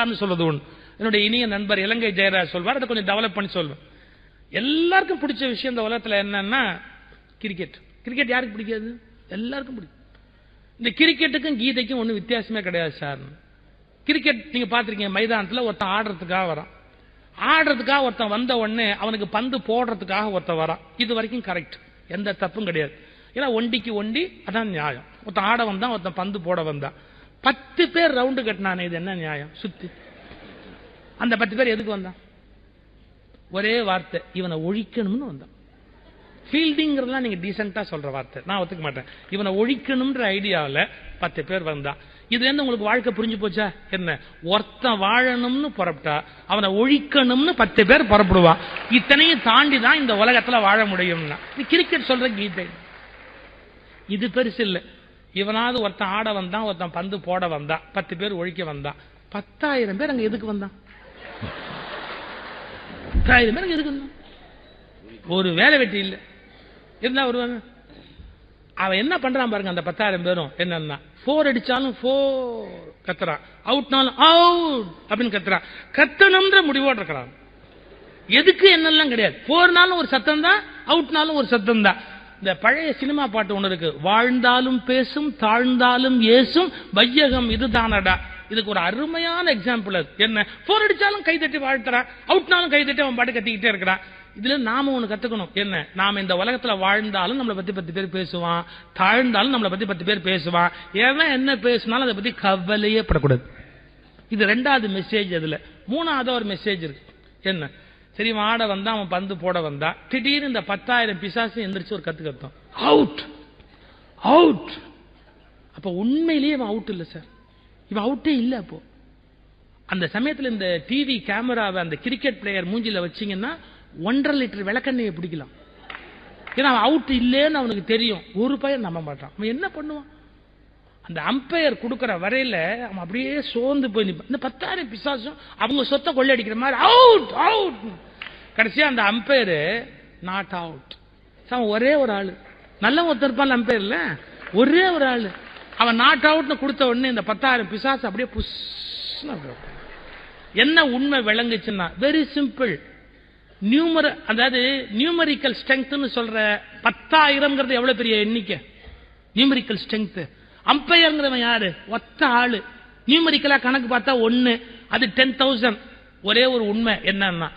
சார்ந்து சொல்வது ஒன்று. என்னுடைய இனிய நண்பர் இலங்கை ஜெயராஜ் சொல்வார், அதை கொஞ்சம் டெவலப் பண்ணி சொல்வேன். எல்லாருக்கும் பிடிச்ச விஷயம் இந்த உலகத்தில் என்னன்னா கிரிக்கெட். கிரிக்கெட் யாருக்கு பிடிக்காது? எல்லாருக்கும் பிடிக்கும். இந்த கிரிக்கெட்டுக்கும் கீதைக்கும் ஒன்றும் வித்தியாசமே கிடையாது சார். கிரிக்கெட் நீங்க பாத்திருக்கீங்க, மைதானத்தில் ஒருத்தன் ஆடுறதுக்காக வரான். ஆடுறதுக்காக ஒருத்தன் வந்த உடனே அவனுக்கு பந்து போடுறதுக்காக ஒருத்தன் வரான். இது வரைக்கும் கரெக்ட், எந்த தப்பும் கிடையாது. ஏன்னா ஒண்டிக்கு ஒண்டி, அதான் நியாயம். ஒருத்தன் ஆட வந்தான், ஒருத்தன் பந்து போட வந்தான். 10 பேர் ரவுண்டு கட்டினானே, இது என்ன நியாயம்? சுத்தி அந்த 10 பேர் எதுக்கு வந்தான்? ஒரே வார்த்தை, இவனை ஒழிக்கணும்னு வந்தான். ஃபீல்டிங்கிறதுலாம் நீங்க டீசென்டா சொல்ற வார்த்தை, நான் ஒத்துக்க மாட்டேன். இவனை ஒழிக்கணும்ன்ற ஐடியாவில் 10 பேர் வந்தான். இதுல இருந்து உங்களுக்கு வாழ்க்கை புரிஞ்சு போச்சா? என்ன, ஒருத்தன் வாழணும்னு புறப்பட்டா அவனை ஒழிக்கணும்னு 10 பேர் புறப்படுவான். இத்தனையும் தாண்டி தான் இந்த உலகத்துல வாழ முடியும்னா கிரிக்கெட் சொல்ற கீதை. இது பெருசு இல்ல. இவனாவது ஒருத்தன் ஆட வந்தான், ஒருத்தன் பந்து போட வந்தான், 10 பேர் ஒழிக்க வந்தான். 10,000 பேர் அங்க எதுக்கு வந்தான்? 10,000 பேர் எதுக்கு வந்தான்? ஒரு வேலை வெட்டி இல்லை இருந்தா வருவாங்க. அவன் என்ன பண்றான் பாருங்க, அந்த 10,000 பேரும் என்னன்னா 4 அடிச்சாலும் 4 கத்துறான், அவுட்னாலும் அவுட் அப்படின்னு கத்துறான். கத்தணும்ன்ற முடிவோடு இருக்கிறான். எதுக்கு என்னெல்லாம் கிடையாது. 4நாலும் ஒரு சத்தம் தான், அவுட்னாலும் ஒரு சத்தம் தான். இந்த பழைய சினிமா பாட்டு ஒண்ணு இருக்கு, வாழ்ந்தாலும் பேசும் தாழ்ந்தாலும் ஏசும் வையகம் இதுதானடா. இதுக்கு ஒரு அருமையான எக்ஸாம்பிள் அது. என்ன, 4 அடிச்சாலும் கைதட்டி வாழ்த்துறான், அவுட்னாலும் கைதட்டி அவன் பாட்டு கத்திக்கிட்டே இருக்கிறான். இதுல நாம ஒண்ணு கத்துக்கணும். என்ன, நாம இந்த உலகத்துல வாழ்ந்தாலும் நம்மளை பத்தி 10 பேர் பேசுவான், தாழ்ந்தாலும் நம்மளை பத்தி 10 பேர் பேசுவான். ஏன்னா என்ன பேசினாலும் அதை பத்தி கவலையே படக்கூடாது. இது 2வது மெசேஜ். அதுல 3வது ஒரு மெசேஜ் இருக்கு. என்ன, சரி ஆட வந்தா, அவன் பந்து போட வந்தா, திடீர்னு இந்த 10,000 பிசாசு எந்திரிச்சு ஒரு கத்து கத்தம், அவுட் அவுட். அப்ப உண்மையிலேயே அவன் அவுட் இல்ல சார், இவன் அவுட்டே இல்ல. அப்போ அந்த சமயத்துல இந்த டிவி கேமராவை அந்த கிரிக்கெட் பிளேயர் மூஞ்சில வச்சீங்கன்னா 1.5 லிட்டர் விளக்கெண்ணையை பிடிக்கலாம். ஏன்னா அவன் அவுட் இல்லேன்னு அவனுக்கு தெரியும். ஒரு பையன் நம்ப மாட்டான். அவன் என்ன பண்ணுவான்? அந்த அம்பையர் கொடுக்கிற வரையில அவன் அப்படியே சோர்ந்து போய் நிற்பான். இந்த 10,000 பிசாசும் அவங்க சொத்தை கொள்ளையடிக்கிற மாதிரி அவுட் அவுட். கடைசியா அந்த அம்பையர் நாட் அவுட். அவன் ஒரே ஒரு ஆளு, நல்ல ஒருத்தர் இருப்பான் அம்பையர்ல, ஒரே ஒரு ஆளு. அவன் நாட் அவுட்னு கொடுத்த உடனே இந்த 10,000 பிசாசு அப்படியே புஷ். என்ன உண்மை விளங்குச்சுன்னா, வெரி சிம்பிள். அதாவது நியூமரிக்கல் ஸ்ட்ரெங்க்த்னு சொல்ற 10,000 எவ்வளவு பெரிய எண்ணிக்கை, நியூமரிக்கல் ஸ்ட்ரெங்க். அம்பையர்ங்கிறவன் யாரு? ஒத்த ஆளு. நியூமரிக்கலா கணக்கு பார்த்தா 1, அது 10,000. ஒரே ஒரு உண்மை என்னன்னா,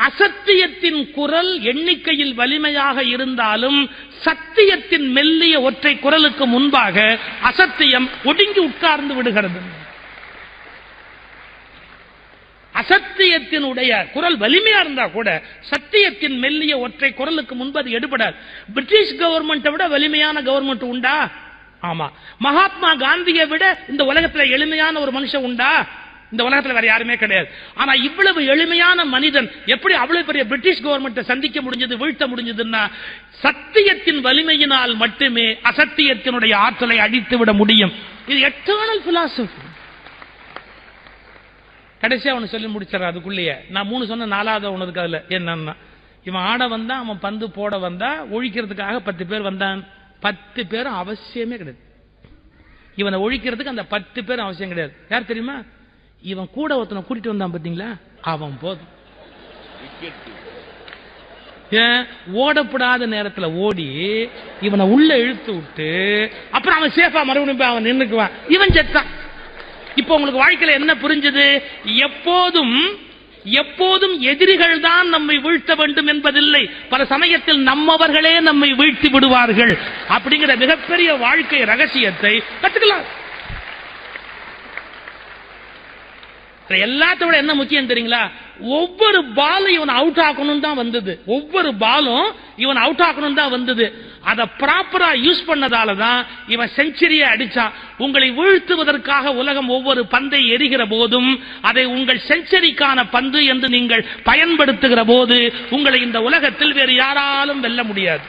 அசத்தியத்தின் குரல் எண்ணிக்கையில் வலிமையாக இருந்தாலும் சத்தியத்தின் மெல்லிய ஒற்றை குரலுக்கு முன்பாக அசத்தியம் ஒடுங்கி உட்கார்ந்து விடுகிறது. அசத்தியத்தினுடைய குரல் வலிமையா இருந்தா கூட சத்தியத்தின் மெல்லிய ஒற்றை குரலுக்கு முன்பு அது எடுபடாது. பிரிட்டிஷ் கவர்மெண்ட்டை விட வலிமையான கவர்மெண்ட் உண்டா? ஆமா. மகாத்மா காந்தியை விட இந்த உலகத்துல எளிமையான ஒரு மனுஷன் உண்டா? இந்த உலகத்துல வேற யாருமே கிடையாது. ஆனா இவ்வளவு எளிமையான மனிதன் எப்படி அவ்வளவு பெரிய பிரிட்டிஷ் கவர்மெண்ட்டை சந்திக்க முடிஞ்சது, வீழ்த்த முடிஞ்சதுன்னா சத்தியத்தின் வலிமையினால் மட்டுமே அசத்தியத்தினுடைய ஆற்றலை அழித்து விட முடியும். இது எட்டர்னல் பிலாசபி. கடைசியா அவனு சொல்லி முடிச்சார். அதுக்குள்ளேயே நான் 3 சொன்ன 4வது ஒண்ணு இருக்கு. அதுல என்னன்னா, இவன் ஆட வந்தா, அவன் பந்து போட வந்தா, ஒழிக்கிறதுக்காக 10 பேர் வந்தான். 10 பேரும் அவசியமே கிடையாது. இவனை ஒழிக்கிறதுக்கு அந்த 10 பேரும் அவசியம் கிடையாது. யார் தெரியுமா? இவன் கூட ஒருத்தனை கூட்டிட்டு வந்தான் பாத்தீங்களா, அவன் போதும். ஏன், ஓடப்படாத நேரத்துல ஓடி இவனை உள்ள இழுத்து விட்டு அப்புறம் அவன் சேஃபா மறுபடியும் அவன் நின்னுக்குவான். இவன் செத்தான். இப்ப உங்களுக்கு வாழ்க்கையில என்ன புரிஞ்சது? எப்போதும் எதிரிகள் தான் நம்மை வீழ்த்த வேண்டும் என்பதில்லை. பல சமயத்தில் நம்மவர்களே நம்மை வீழ்த்தி விடுவார்கள். அப்படிங்கிற மிகப்பெரிய வாழ்க்கை ரகசியத்தை கத்துக்கலாம். எல்லாத்த விட என்ன முக்கியம் தெரியுங்களா? ஒவ்வொரு பாலும் இவன் அவுட் ஆக்கணும் தான் வந்தது. ஒவ்வொரு பாலும் இவன் அவுட் ஆக்கணும் தான் வந்தது. அதை ப்ராப்பரா யூஸ் பண்ணதால தான் இவன் செஞ்சுரியை அடிச்சான். உங்களை வீழ்த்துவதற்காக உலகம் ஒவ்வொரு பந்தை எறிகிற போதும் அதை உங்கள் செஞ்சுரிக்கான பந்து என்று நீங்கள் பயன்படுத்துகிற போது உங்களை இந்த உலகத்தில் வேறு யாராலும் வெல்ல முடியாது.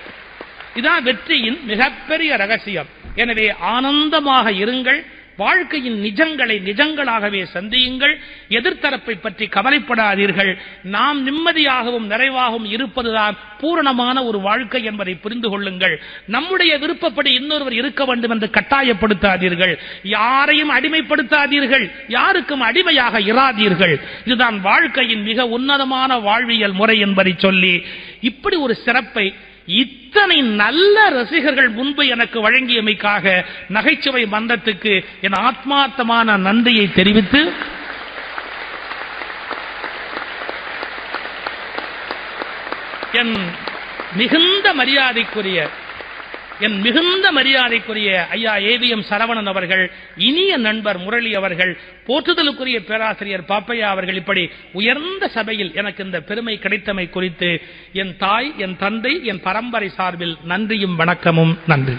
இதான் வெற்றியின் மிகப்பெரிய ரகசியம். எனவே ஆனந்தமாக இருங்கள், வாழ்க்கையின் நிஜங்களை நிஜங்களாகவே சந்தியுங்கள். எதிர்த்தரப்பை பற்றி கவலைப்படாதீர்கள். நாம் நிம்மதியாகவும் நிறைவாகவும் இருப்பதுதான் பூரணமான ஒரு வாழ்க்கை என்பதை புரிந்து கொள்ளுங்கள். நம்முடைய விருப்பப்படி இன்னொருவர் இருக்க வேண்டும் என்று கட்டாயப்படுத்தாதீர்கள். யாரையும் அடிமைப்படுத்தாதீர்கள். யாருக்கும் அடிமையாக இராதீர்கள். இதுதான் வாழ்க்கையின் மிக உன்னதமான வாழ்வியல் முறை என்பதை சொல்லி, இப்படி ஒரு சிறப்பை இத்தனை நல்ல ரசிகர்கள் முன்பு எனக்கு வழங்கியமைக்காக நகைச்சுவை மன்றத்துக்கு என் ஆத்மார்த்தமான நன்றியை தெரிவித்து, என் மிகுந்த மரியாதைக்குரிய ஐயா ஏவிஎம் சரவணன் அவர்கள், இனிய நண்பர் முரளி அவர்கள், போற்றுதலுக்குரிய பேராசிரியர் பாப்பையா அவர்கள், இப்படி உயர்ந்த சபையில் எனக்கு இந்த பெருமை கிடைத்தமை குறித்து என் தாய், என் தந்தை, என் பரம்பரை சார்பில் நன்றியும் வணக்கமும். நன்றி.